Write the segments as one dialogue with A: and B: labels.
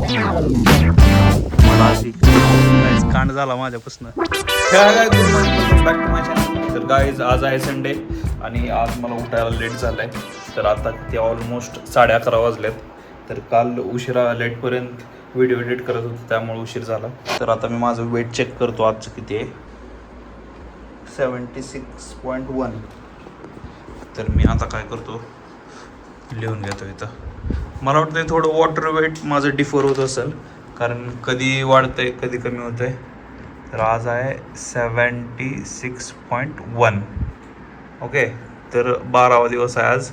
A: मला अशी काहीच कांड झाला माझ्यापासून. तर गाईज आज आहे संडे आणि आज मला उठायला लेट झालं आहे. तर आता ते ऑलमोस्ट 11:30 वाजलेत. तर काल उशिरा लेटपर्यंत व्हिडिओ एडिट करत होतो त्यामुळे उशीर झाला. तर आता मी माझं वेट चेक करतो आजचं किती आहे. 76.1. तर मी आता काय करतो लिहून घेतो इथं. मला वाटतं थोडं वॉटर वेट माझं डिफर होत असेल कारण कधी वाढतंय कधी कमी होतंय. तर आज आहे 76.1. ओके, तर 12वा दिवस आहे आज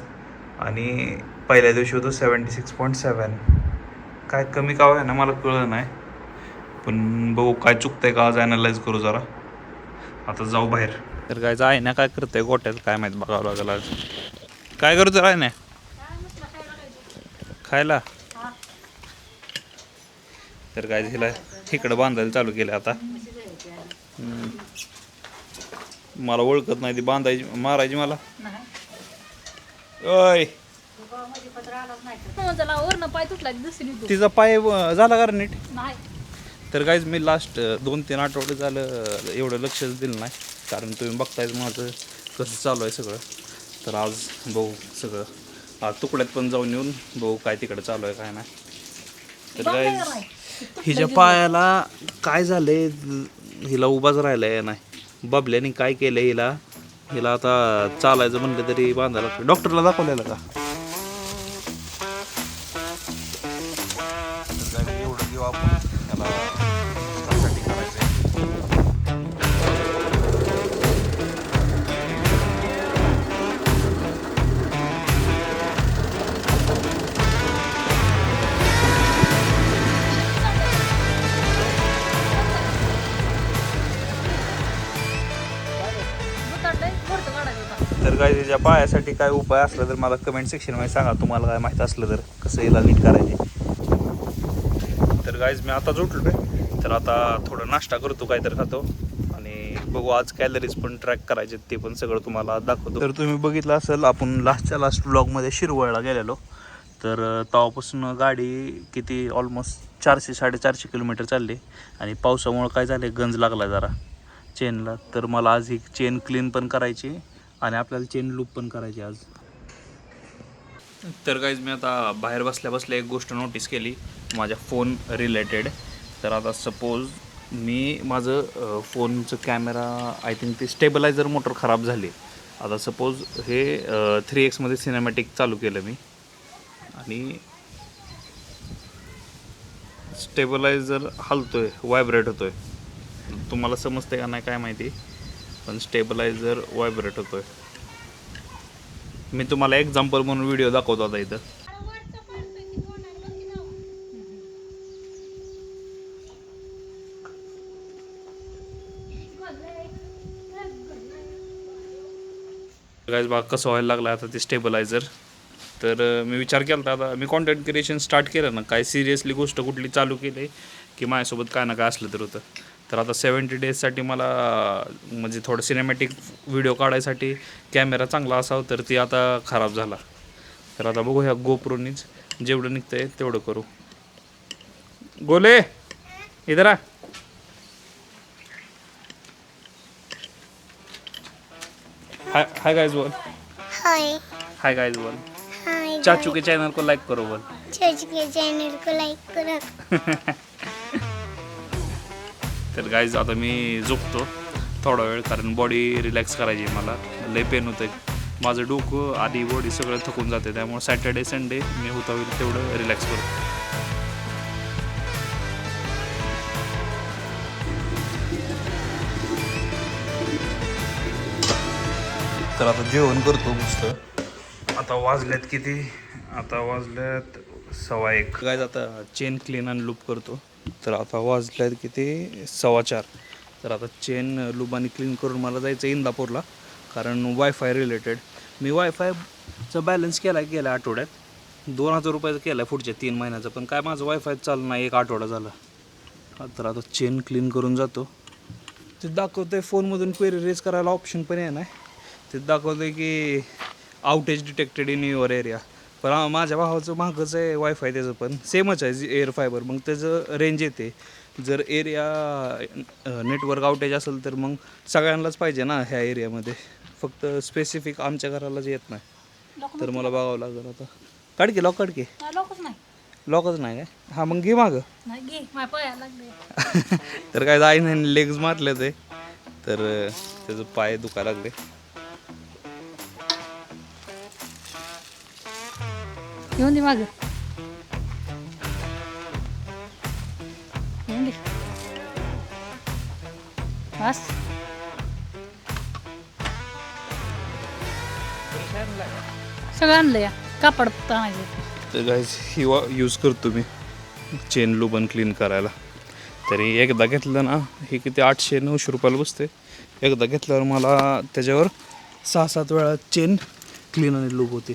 A: आणि पहिल्या दिवशी होतो 76.7. काय कमी का आहे ना मला कळलं नाही, पण बघू काय चुकतंय का आज ॲनालाइज करू जरा. आता जाऊ बाहेर. तर काय आहे ना काय करतंय गोट्यात काय माहीत बघावं लागेल आज. काय करतो राय ना खायला. तर काय हिला इकडं बांधायला चालू केलं आता. मला ओळखत नाही ती बांधायची मारायची मला. ओय तिचा पाय झाला का नीट. तर काहीच मी लास्ट 2-3 आठवडे झालं एवढं लक्षच दिलं नाही कारण तुम्ही बघतायच माझं कसं चालू आहे सगळं. तर आज बघू सगळं आज तुकड्यात पण जाऊन येऊन बघू काय तिकडे चालू आहे काय नाही. तर काय हिच्या पायाला काय झालंय हिला उभाच राहिलाय नाही. बबल्याने काय केलं हिला आता चालायचं म्हणलं तरी बांधायला लागतं. डॉक्टरला दाखवलेलं का. एवढं घेऊ आपण त्याला कशासाठी करायचं. तर काय त्याच्या पायासाठी काय उपाय असला तर मला कमेंट सेक्शनमध्ये सांगा. तुम्हाला काय माहीत असलं तर कसं याला नीट करायचे. तर गाईज मी आता उठलो आहे तर आता थोडं नाश्ता करतो काहीतरी खातो आणि बघू आज कॅलरीज पण ट्रॅक करायचे ते पण सगळं तुम्हाला दाखवतो. तर तुम्ही बघितलं असेल आपण लास्ट ब्लॉगमध्ये शिरवळला गेलेलो. तर तेव्हापासून गाडी किती ऑलमोस्ट 400-450 किलोमीटर चालली आणि पावसामुळं काय झालं गंज लागला जरा चेनला. तर मला आज ही चेन क्लीन पण करायची आणि आपल्याला चेन लूप पण करायची आज. तर गाईज मी आता बाहेर बसल्या एक गोष्ट नोटीस केली माझ्या फोन रिलेटेड. तर आता सपोज मी माझं फोनचं कॅमेरा आय थिंक ते स्टेबलायझर मोटर खराब झाली. आता सपोज हे 3x मध्ये सिनेमॅटिक चालू केलं मी आणि स्टेबलायझर हलतोय व्हायब्रेट होतोय. तुम्हाला समजते का नाही काय माहिती पण स्टेबलायझर व्हायब्रेट होतोय. मी तुम्हाला एक्झाम्पल म्हणून व्हिडिओ दाखवतो आता इथं. गाईज बघा कसं व्हायला लागलं आता ते स्टेबलायझर. तर मी विचार केला होता आता मी कॉन्टेंट क्रिएशन स्टार्ट केलं ना काय सिरियसली गोष्ट कुठली चालू केली की माझ्यासोबत काय ना काय असलं तर होतं. तर आता 70 डेजसाठी मला म्हणजे थोडं सिनेमॅटिक व्हिडिओ काढायसाठी कॅमेरा चांगला असावा तर ती आता खराब झाला. तर आता बघू ह्या गोप्रोनीच जेवढं निघतं आहे तेवढं करू. गोले इधर आ. हाय गाइस बोल. हाय गाइस बोल. चाचू के चैनल को लाइक करो बोल.
B: चाचू के चैनल को लाइक करो.
A: तर गाईज आता मी झोपतो थोडा वेळ कारण बॉडी रिलॅक्स करायची मला. लय पेन होतं माझं डोकं आधी बॉडी सगळं थकून जाते त्यामुळे सॅटर्डे संडे मी होता होईल तेवढं रिलॅक्स करतो. तर आता जेवण करतो मस्त. आता वाजल्यात किती आता वाजल्यात 1:15. गाईज आता चेन क्लीन आणि लूप करतो. तर आता वाजल्यात किती 4:15. तर आता चेन लूप आणि क्लीन करून मला जायचं इंदापूरला कारण वायफाय रिलेटेड. मी वायफायचा बॅलन्स केला आहे गेल्या आठवड्यात 2000 रुपयाचा केला आहे पुढच्या 3 महिन्याचा. पण काय माझं वायफाय चालू नाही 1 आठवडा झाला. तर आता चेन क्लीन करून जातो. ते दाखवतं आहे फोनमधून क्वेरी रेज करायला ऑप्शन पण आहे ना. ते दाखवतं आहे की outage detected in your area. पण माझ्या भावाचं महागच आहे वायफाय, त्याचं पण सेमच आहे एअर फायबर. मग त्याचं रेंज येते. जर एरिया नेटवर्क आउटेज असेल तर मग सगळ्यांनाच पाहिजे ना ह्या एरियामध्ये, फक्त स्पेसिफिक आमच्या घरालाच येत नाही. तर मला बघावं लागेल आता. काढके लॉक काढके. लॉकच नाही काय? हां मग घे मागं. तर काय आईने लेग्स मारले ते, तर त्याचं पाय दुखायला लागले.
C: येऊन दे माग, येऊन दे बस. सगळं आणलं या, कापड फक्त आणायचं.
A: तर गाईज ही यूज करतो मी चेन लुबन क्लीन करायला. तरी एकदा घेतलं ना हे किती 800-900 रुपयाला बसते. एकदा घेतल्यावर मला त्याच्यावर 6-7 वेळा चेन क्लीन आणि लूब होते.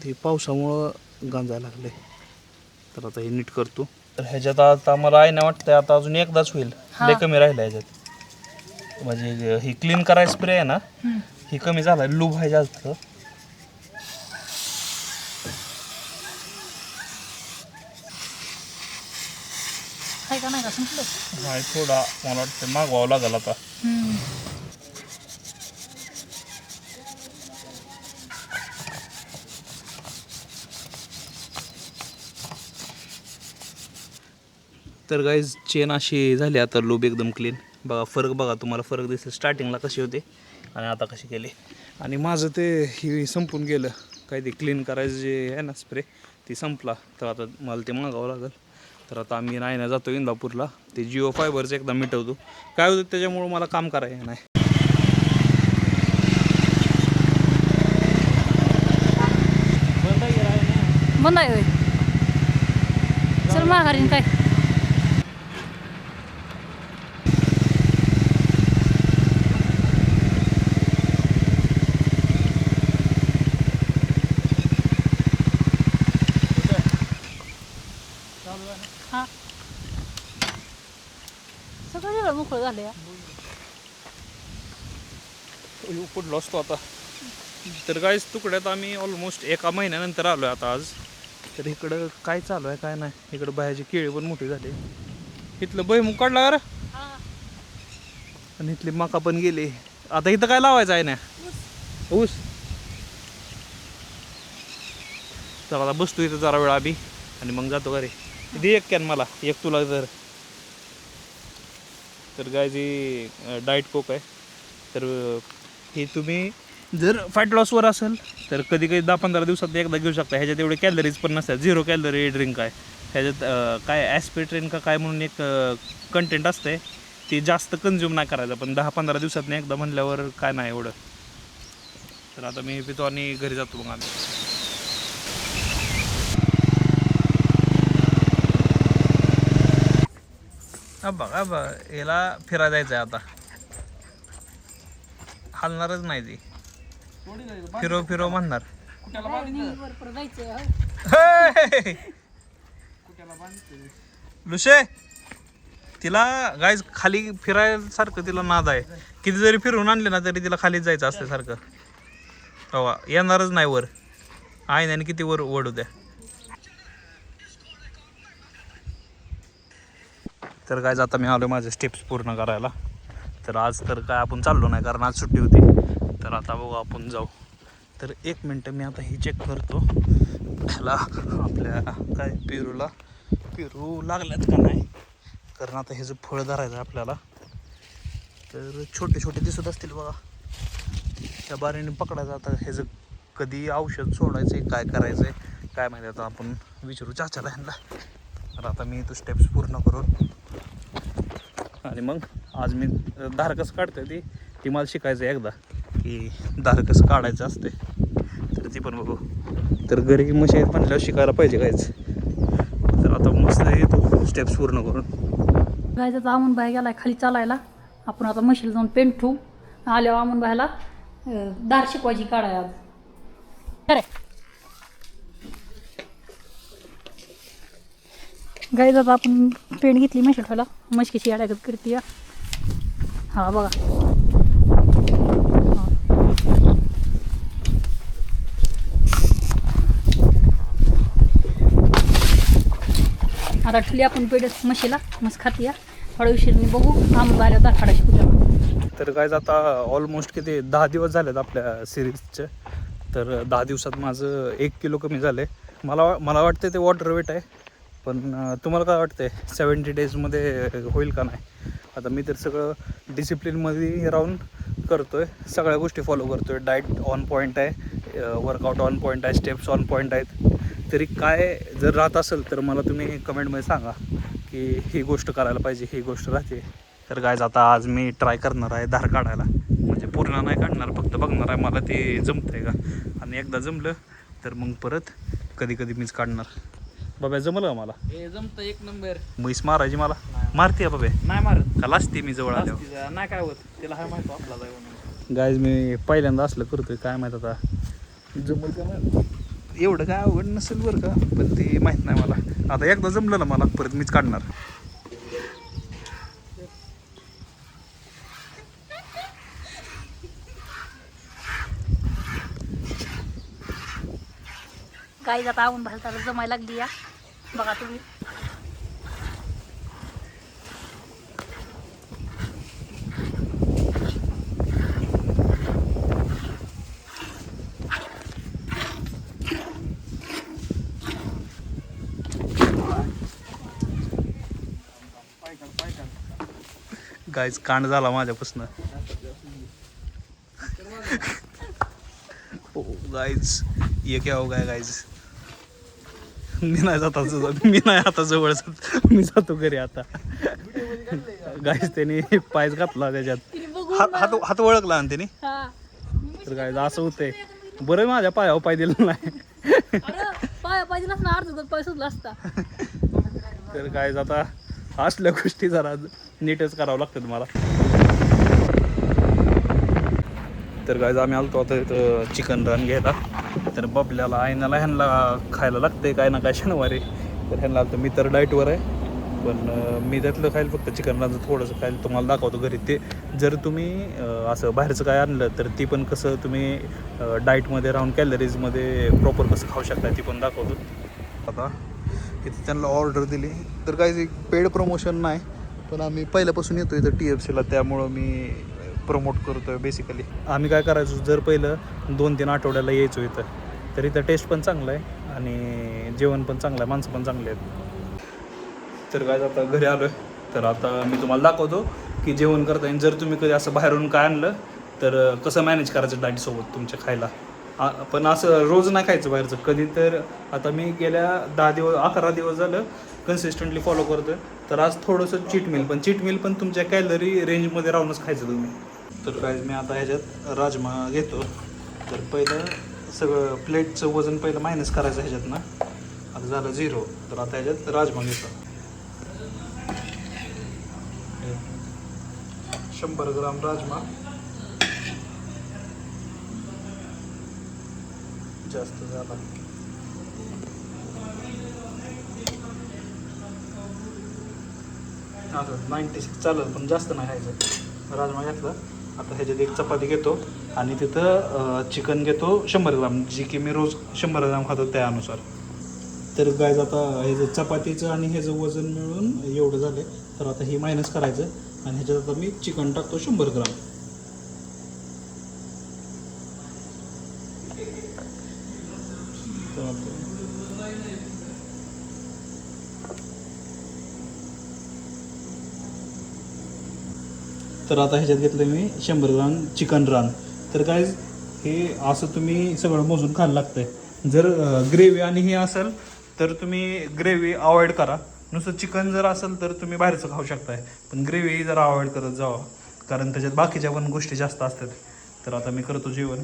A: ते पावसामुळं गांजायला लागले. तर आता हे नीट करतो. तर ह्याच्यात आता मला आहे ना वाटतं आता अजून एकदाच होईल, लय कमी राहिलं ह्याच्यात. म्हणजे ही क्लीन करायला स्प्रे आहे ना ही कमी झाला, लूब आहे जास्त.
C: काय का नाही का संपलं.
A: नाही थोडा मला वाटतं मागवावं लागेल आता. तर गाईज चेन अशी झाली आता, लूब एकदम क्लीन. बघा फरक, बघा तुम्हाला फरक दिसेल. स्टार्टिंगला कशी होते आणि आता कशी केली. आणि माझं ते ही संपून गेलं, काय ते क्लीन करायचं जे आहे ना स्प्रे, ती संपला. तर आता मला ते मागावं लागेल. तर आता आम्ही नाही जातो इंदापूरला, ते जिओ फायबरचं एकदा मिटवतो. काय होतं त्याच्यामुळं मला काम करायचं नाही.
C: बंद आहे होय. चल माघारी काय. हा सगळं मोकळं झालं या.
A: पडलो असतो आता. तर गाईज तुकड्यात आम्ही ऑलमोस्ट 1 महिन्यानंतर आलो आहे आता आज. तर इकडं काय चालू आहे काय नाही. इकडं बाहेरची केळी पण मोठी झाली. इथलं भुईमूग काढला का? आणि इथली मका पण गेली. आता इथं काय लावायचं आहे ना, ऊस. तर आता बसतो इथं जरा वेळ आधी आणि मग जातो घरी. दे एक कॅन मला, एक तुला. तर गायची डाएट कोक आहे. तर हे तुम्ही जर फॅट लॉसवर असेल तर कधी कधी 10-15 दिवसात एकदा घेऊ शकता. ह्याच्यात एवढे कॅलरीज पण नसतात. 0 कॅलरी ड्रिंक आहे ह्याच्यात. काय ॲस्पिट्रिन का काय म्हणून एक कंटेंट असते, ते जास्त कन्झ्युम नाही करायचं. पण 10-15 दिवसात एकदा म्हणल्यावर काय नाही एवढं. तर आता मी पितो आणि घरी जातो मग आम्ही. बघा बघा याला फिरायला जायचं आहे आता. हलणारच नाही ती, फिरो फिरो म्हणणार. लुशे तिला गाईज खाली फिरायसारखं तिला नाद आहे. किती जरी फिरवून आणले ना तरी तिला खालीच जायचं असते सारखं. हो येणारच नाही वर. आईने किती वर ओढू द्या. तर गाईज आता मी आलो माझे स्टेप्स पूर्ण करायला. तर आज तर काय आपण चाललो नाही कारण आज सुट्टी होती. तर आता बघू आपण जाऊ. तर 1 मिनटं मी आता ही चेक करतो ह्याला आपल्या काय पेरू लागल्यात का नाही. कारण आता ह्याचं फळ धरायचं आहे आपल्याला. तर छोटे छोटे दिसत असतील बघा, त्या बारीने पकडायचं. आता ह्याचं कधी औषध सोडायचं आहे काय करायचं आहे काय माहिती. आता आपण विचारू चाचाला ह्यांना. तर आता मी तो स्टेप्स पूर्ण करून आणि मग आज मी दार कसं काढतोय ती मला शिकायचं आहे एकदा, की दार कसं काढायचं असते. तर ती पण बघू. तर घरी म्हशी आहेत म्हटल्यावर शिकायला पाहिजे कायच. तर आता मस्त येतो स्टेप्स पूर्ण करून.
C: गायचा अमन बाय गेलाय खाली चालायला. आपण आता म्हशीला जाऊन पेंट ठेवू. आल्यावर अमन बायला दार शिकवायची काढाय आज. अरे गाय जाता आपण पेंट घेतली म्हशी ठेवला. म्हशी कशी अडकत करते. हा बघा आता ठेवली आपण पेढ म्हशीला मस्त खाते या थोड्या उशिरने बघू आंबून बायला दाखाडा शिकू.
A: तर गाईज आता ऑलमोस्ट किती 10 दिवस झालेत आपल्या सिरीजचे. तर 10 दिवसात माझं 1 किलो कमी झालं आहे. मला वाटतं ते वॉटर वेट आहे, पण तुम्हाला काय वाटतं आहे 70 डेजमध्ये होईल का नाही? आता मी तर सगळं डिसिप्लिनमध्ये राहून करतो आहे, सगळ्या गोष्टी फॉलो करतो आहे. डाएट ऑन पॉईंट आहे, वर्कआउट ऑन पॉईंट आहे, स्टेप्स ऑन पॉईंट आहेत. तरी काय जर राहत असेल तर मला तुम्ही कमेंटमध्ये सांगा की ही गोष्ट करायला पाहिजे, ही गोष्ट राहते. तर गायज आता आज मी ट्राय करणार आहे धार काढायला. म्हणजे पूर्ण नाही काढणार, फक्त बघणार आहे मला ते जमतं आहे का. आणि एकदा जमलं तर मग परत कधी कधी मीच काढणार. बाबा जमलं का मला?
D: हे जमतं एक नंबर.
A: म्हैस मारायची मला मारते बाबे
D: नाही मारत
A: का लाजते मी जवळ आल्यावर?
D: नाही काय होत, तिला हा माहिती आपला जाऊन.
A: गायज मी पहिल्यांदा असलं करतोय, काय माहीत आता जमल का नाही. एवढं काय अवघड नसेल बरं का, पण ते माहीत नाही मला. आता एकदा जमलं ना मला परत मीच काढणार.
C: गाईज आता आंबून बायला त्याला जमायला लागली या बघा तुम्ही.
A: गायज कांड झाला माझ्यापासून. हो गायज ये क्या हो गया गायज. मी नाही आता जवळ जात, मी जातो घरी आता. गायज त्याने पायच घातला त्याच्यात, हात ओळखला ना त्याने. तर गायज असं होतंय. बरं माझ्या पायावर पाय दिला नाही.
C: पाय पाहिजे ना अर्ध पाय सुचला असता.
A: तर गायज आता असल्या गोष्टी जरा नीटच करावं लागतं मला. तर गायज आम्ही आलतो आता इथं चिकन रन घ्यायला. तर बबल्याला आईनाला ह्यांना खायला लागतंय काय ना काय शनिवारी. तर ह्यांना आलं मी तर डाएटवर आहे, पण मी त्यातलं खायला फक्त चिकन रनचं थोडंसं खायला तुम्हाला दाखवतो घरी. ते जर तुम्ही असं बाहेरचं काय आणलं तर ती पण कसं तुम्ही डाएटमध्ये राहून कॅलरीजमध्ये प्रॉपर कसं खाऊ शकता ती पण दाखवतो. आता इथं त्यांना ऑर्डर दिली. तर काही पेड प्रमोशन नाही, पण आम्ही पहिल्यापासून येतो इथं TFCला, त्यामुळं मी प्रमोट करतो आहे बेसिकली. आम्ही काय करायचो, जर पहिलं 2-3 आठवड्याला यायचो इथं, तर इथं टेस्ट पण चांगलं आहे आणि जेवण पण चांगलं आहे, माणसं पण चांगली आहेत. तर काय आता घरी आलो आहे, तर आता मी तुम्हाला दाखवतो की जेवण करता येईल. जर तुम्ही कधी असं बाहेरून काय आणलं तर कसं मॅनेज करायचं डाएटसोबत तुमच्या खायला. पण असं रोज नाही खायचं बाहेरचं कधी. तर आता मी गेल्या 11 दिवस झालं कन्सिस्टंटली फॉलो करतो आहे. तर आज थोडंसं चीट मिल पण तुमच्या कॅलरी रेंजमध्ये राहूनच खायचं तुम्ही. तर काय मी आता ह्याच्यात राजमा घेतो. तर पहिलं सगळं प्लेटचं वजन पहिलं मायनस करायचं ह्याच्यात ना. आता झालं 0. तर आता ह्याच्यात राजमा घेतो. 100 ग्राम राजमा. जास्त झाला. आता 96 चालेल, पण जास्त नाही खायचं. राजमा घेतला. आता ह्याच्यात एक चपाती घेतो आणि तिथं चिकन घेतो 100 ग्राम, जी की मी रोज 100 ग्राम खातो त्यानुसार. तर गायज आता हे जे चपातीचं आणि ह्याचं वजन मिळून एवढं झालं. तर आता हे मायनस करायचं आणि ह्याच्यात आता मी चिकन टाकतो 100 ग्राम. तर आता ह्याच्यात घेतलं मी 100 ग्राम चिकन रान. तर काय हे असं तुम्ही सगळं मोजून खायला लागतंय. जर ग्रेव्ही आणि हे असेल तर तुम्ही ग्रेव्ही अवॉइड करा. नुसतं चिकन जर असेल तर तुम्ही बाहेरचं खाऊ शकताय, पण ग्रेव्ही जरा अवॉइड करत जावा, कारण त्याच्यात बाकीच्या पण गोष्टी जास्त असतात. तर आता मी करतो जेवण.